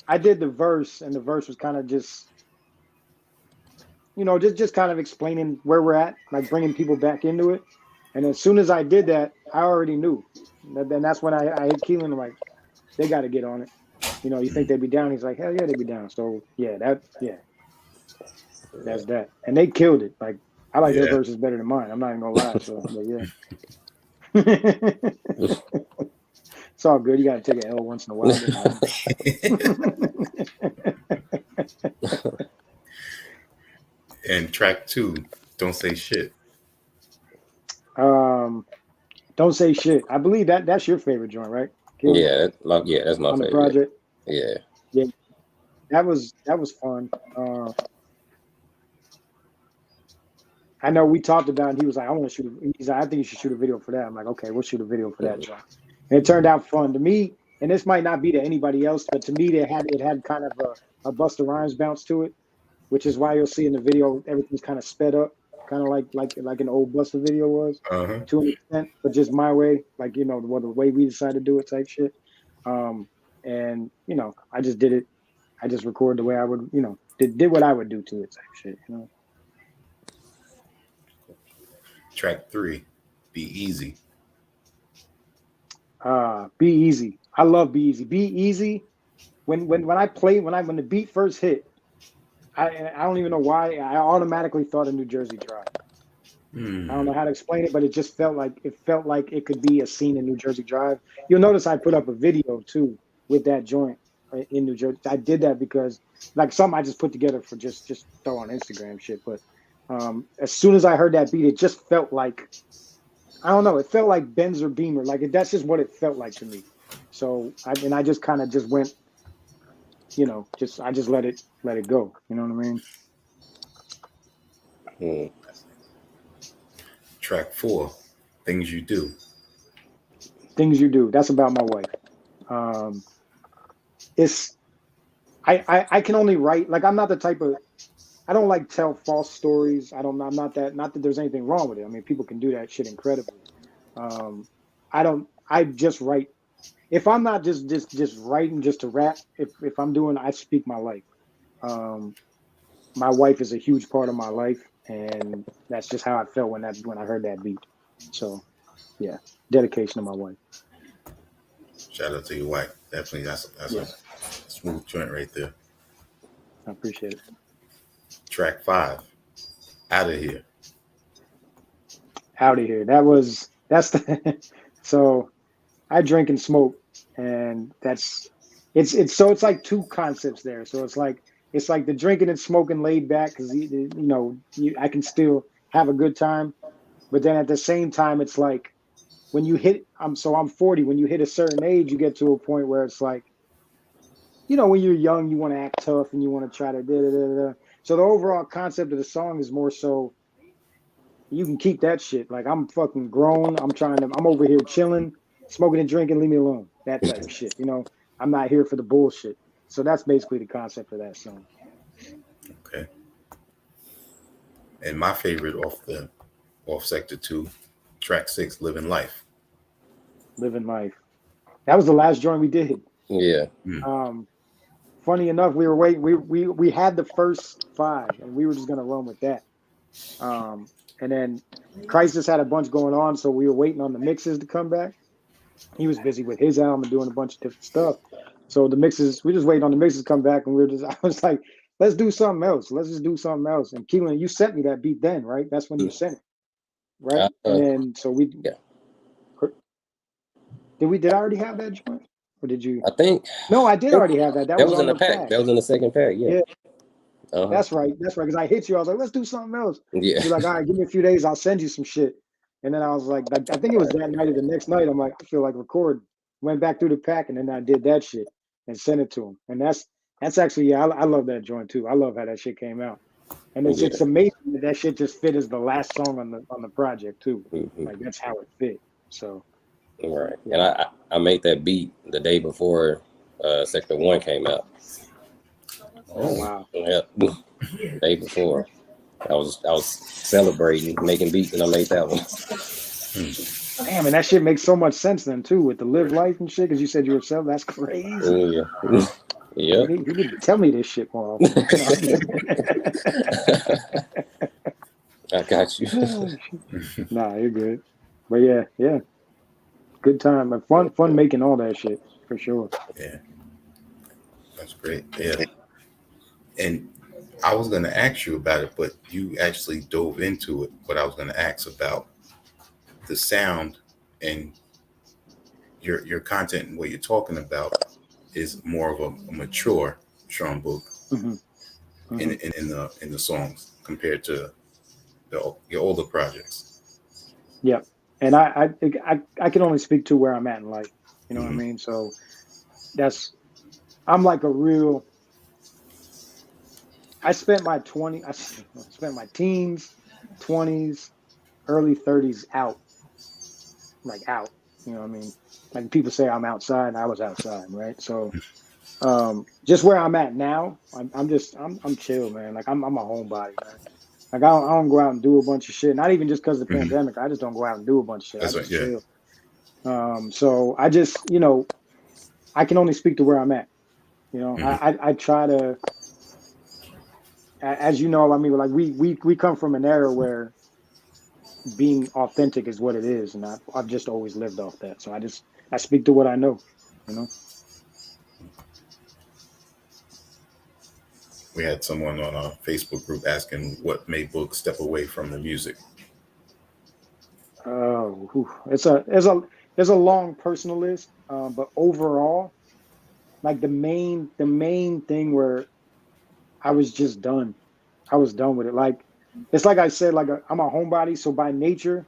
I did the verse, and the verse was kind of just, just kind of explaining where we're at, like bringing people back into it. And as soon as I did that, I already knew. And that's when I hit Keelon. I'm like, they got to get on it. You think they'd be down? He's like, hell yeah, they'd be down. So yeah, that's that. And they killed it. Like, I like their verses better than mine. I'm not even gonna lie. So but yeah. It's all good. You gotta take an L once in a while. And track 2, Don't Say Shit. Don't Say Shit. I believe that's your favorite joint, right? Keelon? Yeah, that's my on favorite. The project. Yeah. That was fun. I know we talked about it. He was like, I want to shoot. He's like, I think you should shoot a video for that. I'm like, okay, we'll shoot a video for that joint. And it turned out fun to me. And this might not be to anybody else, but to me, it had kind of a Busta Rhymes bounce to it, which is why you'll see in the video everything's kind of sped up, kind of like an old Busta video was to an extent, but just my way, like the way we decided to do it, type shit. And I just did it. I just recorded the way I would, did what I would do to it, type shit. Track 3, Be Easy. Be Easy. I love Be Easy. Be Easy. When the beat first hit, I don't even know why I automatically thought of New Jersey Drive. I don't know how to explain it, but it just felt like it could be a scene in New Jersey Drive. You'll notice I put up a video too with that joint in New Jersey. I did that because like something I just put together for just throw on Instagram shit. But as soon as I heard that beat, it just felt like, I don't know, it felt like Benz or Beamer. Like that's just what it felt like to me. So I just kind of just went, I just let it go. You know what I mean? Track 4, Things You Do. Things You Do. That's about my wife. I can only write, like I'm not the type of, I don't like tell false stories. I'm not that there's anything wrong with it. I mean, people can do that shit incredibly. I just write. If I'm not just writing just to rap, if I'm doing, I speak my life. My wife is a huge part of my life, and that's just how I felt when I heard that beat. So, yeah, dedication to my wife. Shout out to your wife. Definitely, that's a smooth joint right there. I appreciate it. Track 5, Out of Here. Out of Here. That's the so I drink and smoke, and it's like two concepts there. So it's like the drinking and smoking laid back because I can still have a good time, but then at the same time it's like when you hit I'm 40. When you hit a certain age, you get to a point where it's like, when you're young, you want to act tough and you want to try to da. So the overall concept of the song is more so you can keep that shit. Like I'm fucking grown. I'm over here chilling, smoking and drinking. Leave me alone. That type of shit. I'm not here for the bullshit. So that's basically the concept of that song. Okay. And my favorite off Sector 2, track 6, Living Life. Living Life. That was the last joint we did. Yeah. Funny enough, we were waiting. We had the first 5, and we were just gonna run with that. And then Crisis had a bunch going on, so we were waiting on the mixes to come back. He was busy with his album and doing a bunch of different stuff. So the mixes, we just waiting on the mixes to come back, and I was like, let's do something else. Let's just do something else. And Keelon, you sent me that beat then, right? That's when you sent it, right? And then so we did Did I already have that joint? Or did you? I think. No, I did already have that. That was in on the the pack. That was in the second pack. Yeah. Uh-huh. That's right. Because I hit you. I was like, let's do something else. Yeah. You're like, all right, give me a few days. I'll send you some shit. And then I was like, I think it was that night or the next night. I'm like, I feel like record. Went back through the pack and then I did that shit and sent it to him. And that's actually, yeah, I love that joint too. I love how that shit came out. And it's amazing that shit just fit as the last song on the project too. Mm-hmm. Like that's how it fit. So. Right. And I made that beat the day before Sector 1 came out. Oh wow. Yeah. The day before. I was celebrating, making beats, and I made that one. Damn, and that shit makes so much sense then too with the live life and shit. Because you said you were selling. That's crazy. Yeah. Yeah. You need to tell me this shit more often. I got you. Nah, you're good. But yeah, good time. But fun making all that shit for sure. Yeah, that's great. Yeah, and I was gonna ask you about it, but you actually dove into it. What I was gonna ask about the sound and your content and what you're talking about is more of a mature Sean Boog in the songs compared to your older projects. Yeah, and I can only speak to where I'm at in life. You know what I mean? So I'm like a real. I spent my teens, 20s, early 30s out. You know what I mean? Like people say I'm outside, I was outside, right? So just where I'm at now, I'm chill, man. Like I'm a homebody, man. Like I don't go out and do a bunch of shit. Not even just because of the pandemic. I just don't go out and do a bunch of shit. That's I just right, chill. So I just, I can only speak to where I'm at. I try to, as you know, I mean, like we come from an era where being authentic is what it is, and I've just always lived off that. So I speak to what I know. We had someone on our Facebook group asking what made Boog step away from the music. Oh, it's a long personal list, but overall, like the main thing where I was just done. I was done with it. Like it's like I said, like I'm a homebody, so by nature,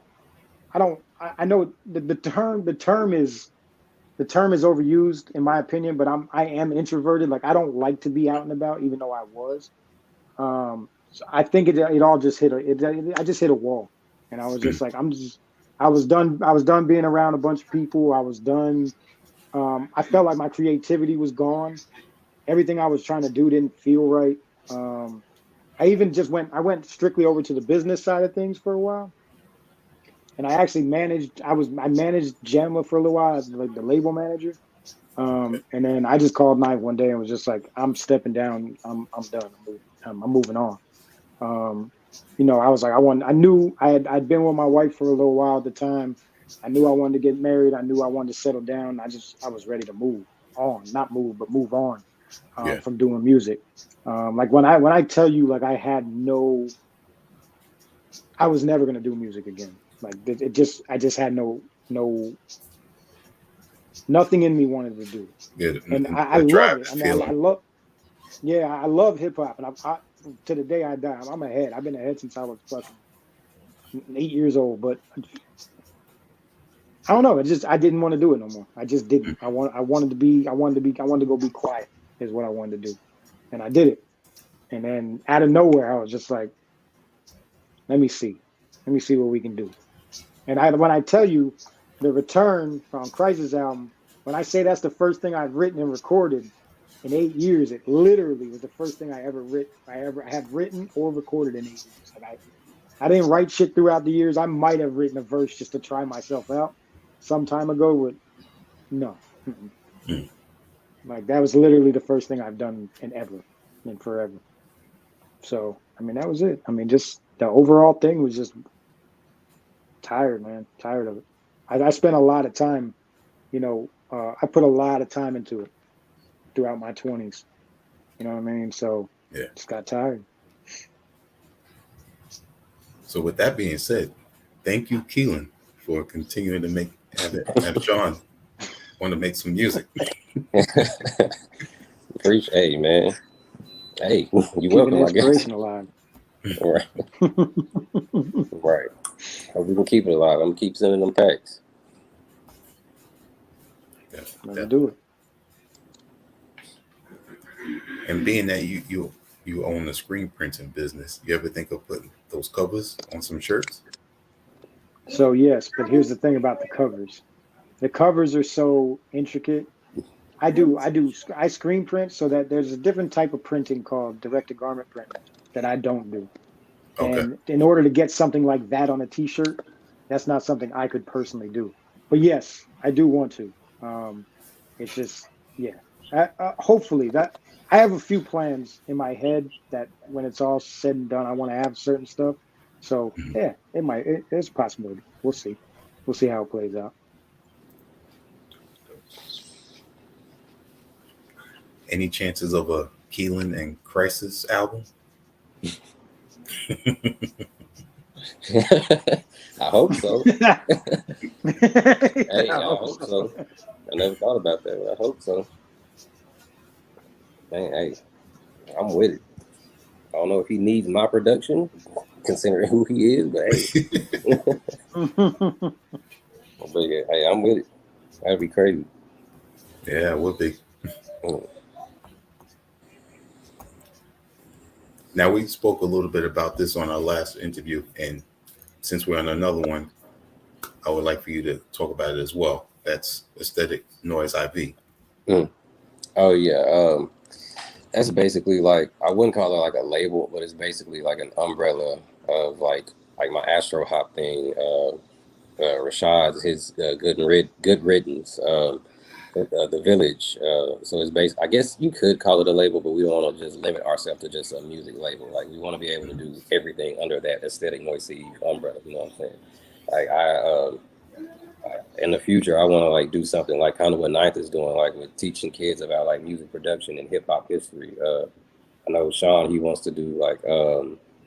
I know the term is overused in my opinion, but I am introverted. Like I don't like to be out and about, even though I was. So I think it all just I just hit a wall, and I was just like I was done being around a bunch of people. I was done. I felt like my creativity was gone. Everything I was trying to do didn't feel right. I even just went strictly over to the business side of things for a while. And I actually managed Jamla for a little while as like the label manager. And then I just called Knife one day and was just like, I'm stepping down. I'm done. I'm moving on. I was like, I knew I'd been with my wife for a little while at the time. I knew I wanted to get married. I knew I wanted to settle down. I was ready to move on, not move, but move on from doing music. Like when I tell you, like I was never going to do music again. Like I just had nothing in me wanted to do it. And I love it. I mean, I love hip hop. And I to the day I die, I'm ahead. I've been ahead since I was fucking 8 years old, but I don't know. I didn't want to do it no more. I just didn't. I wanted to go be quiet is what I wanted to do. And I did it. And then out of nowhere, I was just like, let me see what we can do. And when I tell you the Return from Crisis album, when I say that's the first thing I've written and recorded in 8 years, it literally was the first thing I have written or recorded in 8 years. Like I didn't write shit throughout the years. I might have written a verse just to try myself out some time ago, but no. Like that was literally the first thing I've done in forever. So, I mean, that was it. I mean, just the overall thing was just tired, man. Tired of it. I spent a lot of time, I put a lot of time into it throughout my 20s. You know what I mean? So, just got tired. So with that being said, thank you, Keelon, for continuing to have Sean want to make some music. Appreciate it, man. Hey, you Keeping welcome, I inspiration guess. alive. Right. Right. Hope we can keep it alive. I'm gonna keep sending them packs. Let's do it. And being that you own the screen printing business, you ever think of putting those covers on some shirts? So yes, but here's the thing about the covers. The covers are so intricate. I screen print, so that there's a different type of printing called direct to garment print that I don't do. Okay. And in order to get something like that on a t-shirt, that's not something I could personally do. But yes, I do want to. It's just, yeah. Hopefully that I have a few plans in my head that when it's all said and done, I want to have certain stuff. So yeah, there's a possibility. We'll see. We'll see how it plays out. Any chances of a Keelon and Crisis album? I hope so. Hey, I hope so. I never thought about that, but I hope so. Man, hey, I'm with it. I don't know if he needs my production, considering who he is, but hey. But yeah, hey, I'm with it. That'd be crazy. Yeah, it would be. Now, we spoke a little bit about this on our last interview, and since we're on another one, I would like for you to talk about it as well. That's Aesthetic Noise IV. Oh yeah, that's basically like, I wouldn't call it like a label, but it's basically like an umbrella of like my Astro Hop thing. Rashad's his Good Riddance. The Village. So it's based. I guess you could call it a label, but we don't want to just limit ourselves to just a music label. Like, we want to be able to do everything under that Aesthetic Noise umbrella. You know what I'm saying? Like, in the future, I want to like do something like kind of what Ninth is doing, like with teaching kids about like music production and hip hop history. I know Sean, he wants to do like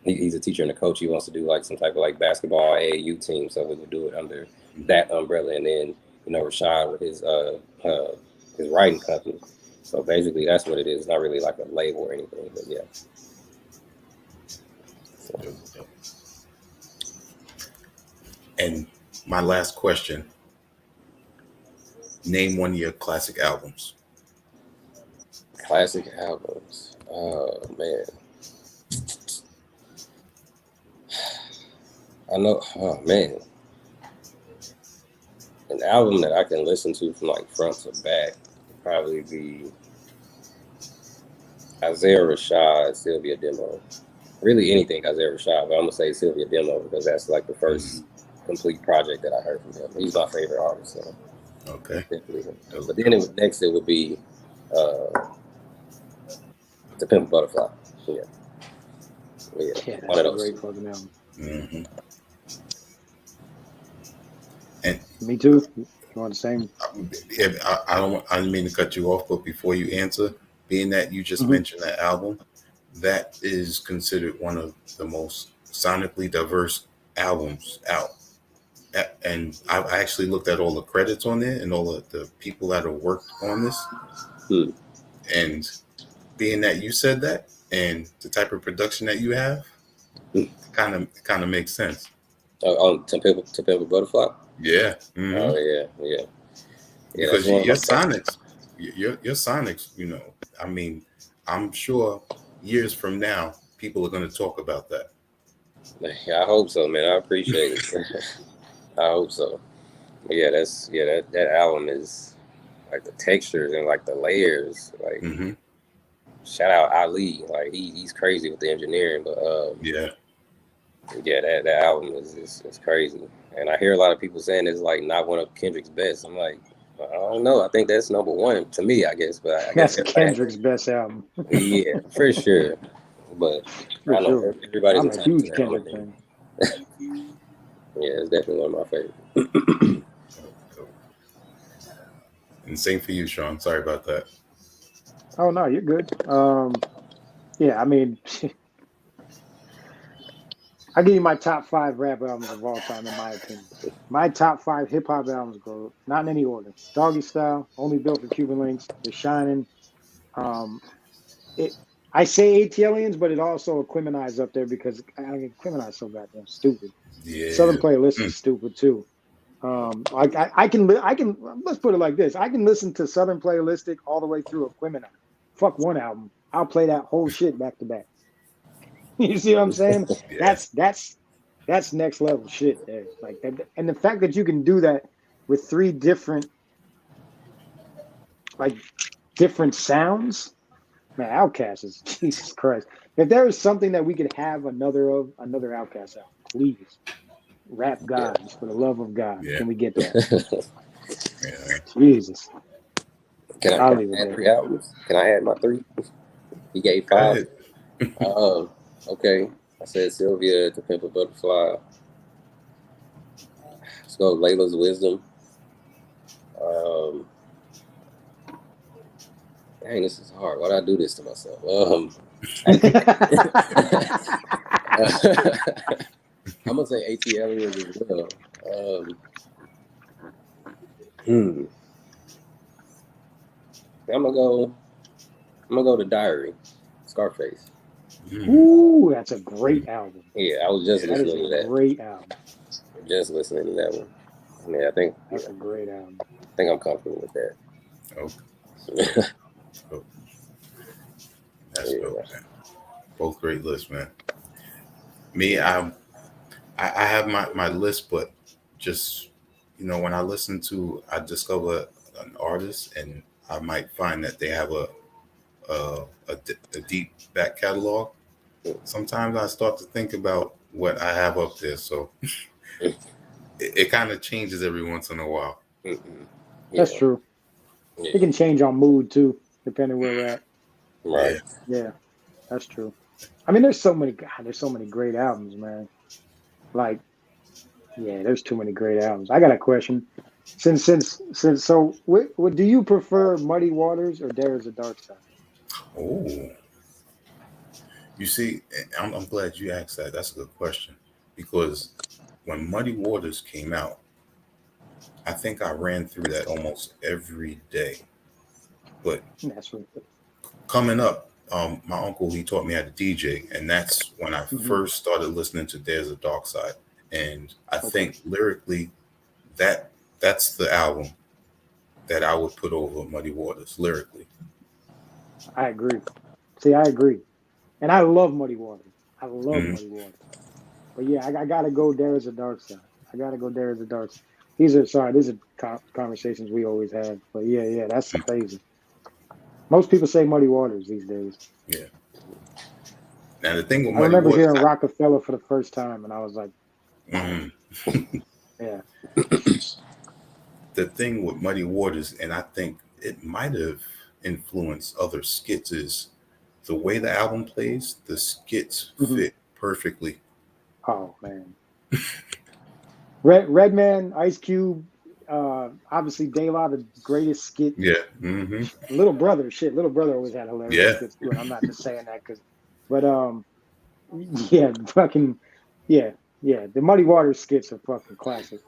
he's a teacher and a coach. He wants to do like some type of like basketball AAU team, so we would do it under that umbrella. And then, you know, Rashad with his writing company. So basically, that's what it is. It's not really like a label or anything, but yeah. So. And my last question: name one of your classic albums. Classic albums. Oh man. I know. Oh man. An album that I can listen to from like front to back would probably be Isaiah Rashad, Sylvia Demo. Really anything Isaiah Rashad, but I'm gonna say Sylvia Demo because that's like the first complete project that I heard from him. He's my favorite artist. So Okay. definitely him. But then it would be To Pimp a Butterfly. Yeah. Yeah, One of that's a those. great fucking album. Mm-hmm. And Me too. You want the same? I didn't mean to cut you off, but before you answer, being that you just mentioned that album, that is considered one of the most sonically diverse albums out. And I actually looked at all the credits on there and all of the people that have worked on this. And being that you said that and the type of production that you have, kind of makes sense. On To Pimp a Butterfly? Yeah. Mm-hmm. Oh yeah. Because your sonics, you know, I mean, I'm sure years from now, people are going to talk about that. Yeah, I hope so, man. I appreciate it. I hope so. But yeah, that album is like the textures and like the layers. Like, shout out Ali. Like, he's crazy with the engineering, but that album is crazy. And I hear a lot of people saying it's like not one of Kendrick's best. I'm like, I don't know. I think that's number one to me, I guess. But I guess that's Kendrick's best album. Yeah, for sure. But I know everybody's I'm a huge Kendrick fan. Yeah, it's definitely one of my favorites. And same for you, Sean. Sorry about that. Oh no, you're good. Yeah, I mean, I'll give you my top 5 rap albums of all time, in my opinion. My top 5 hip hop albums go not in any order. Doggy Style, Only Built for Cuban Links, The Shining. It. I say ATLiens, but it also Equiminize up there because Equiminize so goddamn stupid. Yeah. Southern Playlist is stupid too. I can let's put it like this: I can listen to Southern Playlistic all the way through Equiminize. Fuck one album, I'll play that whole shit back to back. You see what I'm saying? Yeah. That's next level shit there. Like that, and the fact that you can do that with 3 different sounds, man. Outkast is Jesus Christ. If there is something that we could have another Outkast album, please. Rap gods, for the love of God, can we get that? Jesus. Can I add 3 albums? Can I add my 3? He gave 5. Okay. I said Sylvia, To Pimp a Butterfly. Let's go Layla's Wisdom. Dang, this is hard. Why did I do this to myself? I'm gonna say ATLiens as well. I'm gonna go to Diary, Scarface. Ooh, that's a great album. Yeah, I was just listening to that. Great album. Just listening to that one. Yeah, I think that's a great album. I think I'm comfortable with that. Okay. That's dope, man. Both great lists, man. Me, I have my list, but just when I listen to, I discover an artist, and I might find that they have a deep back catalog. Sometimes I start to think about what I have up there, so it kind of changes every once in a while. That's true. Yeah. It can change on mood too, depending where we're at. Right. Yeah, that's true. I mean, there's so many great albums, man. Like, yeah, there's too many great albums. I got a question. So, what do you prefer, Muddy Waters or There Is a Dark Side? Oh, you see, I'm glad you asked that. That's a good question, because when Muddy Waters came out, I think I ran through that almost every day. But that's right. Coming up, my uncle, he taught me how to DJ, and that's when I first started listening to There's a Dark Side. And I think lyrically, that's the album that I would put over Muddy Waters lyrically. I agree. See, I agree. And I love Muddy Waters. Muddy Waters. But yeah, I gotta go There Is a Dark Side. There Is a Dark Side. These are conversations we always have. But yeah, that's crazy. Most people say Muddy Waters these days. Yeah. Now the thing with I remember hearing Rockefeller for the first time, and I was like, yeah. The thing with Muddy Waters, and I think it might have influenced other skits, is the way the album plays. The skits fit perfectly. Oh man. Redman, Ice Cube, obviously De La, the greatest skit. Yeah. Little Brother always had hilarious skits too. And I'm not just saying that the Muddy Waters skits are fucking classic.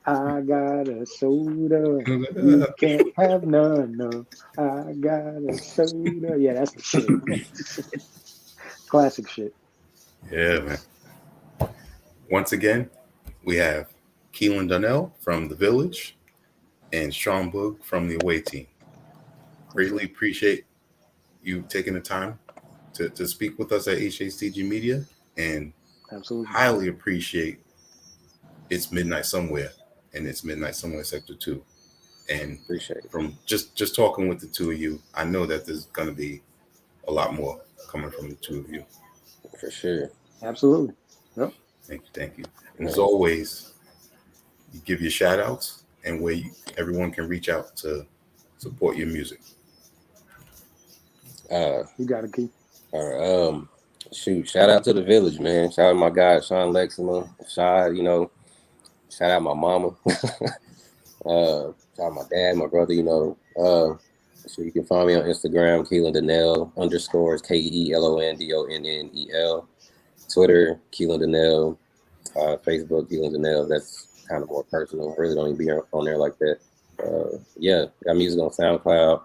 I got a soda, you can't have none. No, I got a soda. Yeah, that's the shit. Classic shit. Yeah, man. Once again, we have Keelon Donnel from The Village and Sean Boog from the away team. Greatly appreciate you taking the time to speak with us at HHDG Media, and absolutely highly appreciate It's Midnight Somewhere and It's Midnight Somewhere Sector 2. And appreciate it. From just talking with the two of you, I know that there's going to be a lot more coming from the two of you. For sure. Absolutely. Yep. Thank you. And as always, you give your shout outs and where everyone can reach out to support your music. You got it, Keith. All right. Shoot, shout out to The Village, man. Shout out to my guy, Sean Lexima. Shout out my mama. Shout out my dad, my brother, So you can find me on Instagram, Keelon Donnel _ KeelonDonnel. Twitter, Keelon Donnel. Facebook, Keelon Donnel. That's kind of more personal. Really don't even be on there like that. Yeah, got music on SoundCloud,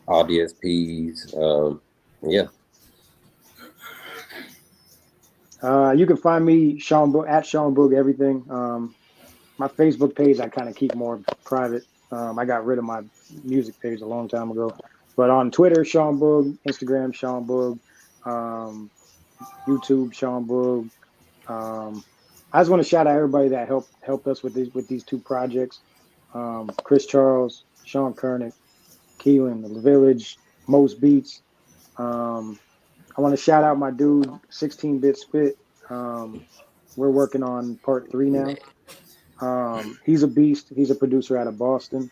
all DSPs. Yeah. You can find me Sean Boog at Sean Boog everything. My Facebook page I kind of keep more private. I got rid of my music page a long time ago. But on Twitter, Sean Boog, Instagram, Sean Boog, YouTube, Sean Boog. I just want to shout out everybody that helped us with these two projects. Chris Charles, Sean Kernick, Keelan, The Village, Most Beats. I want to shout out my dude, 16-Bit Spit. We're working on part 3 now. He's a beast. He's a producer out of Boston.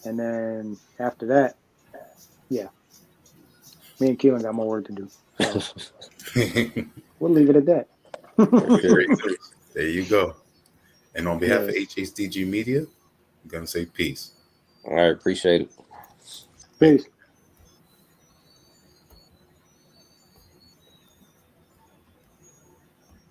And then after that, yeah, me and Keelan got more work to do. So we'll leave it at that. There you go. And on behalf of HHDG Media, I'm going to say peace. All right, appreciate it. Peace.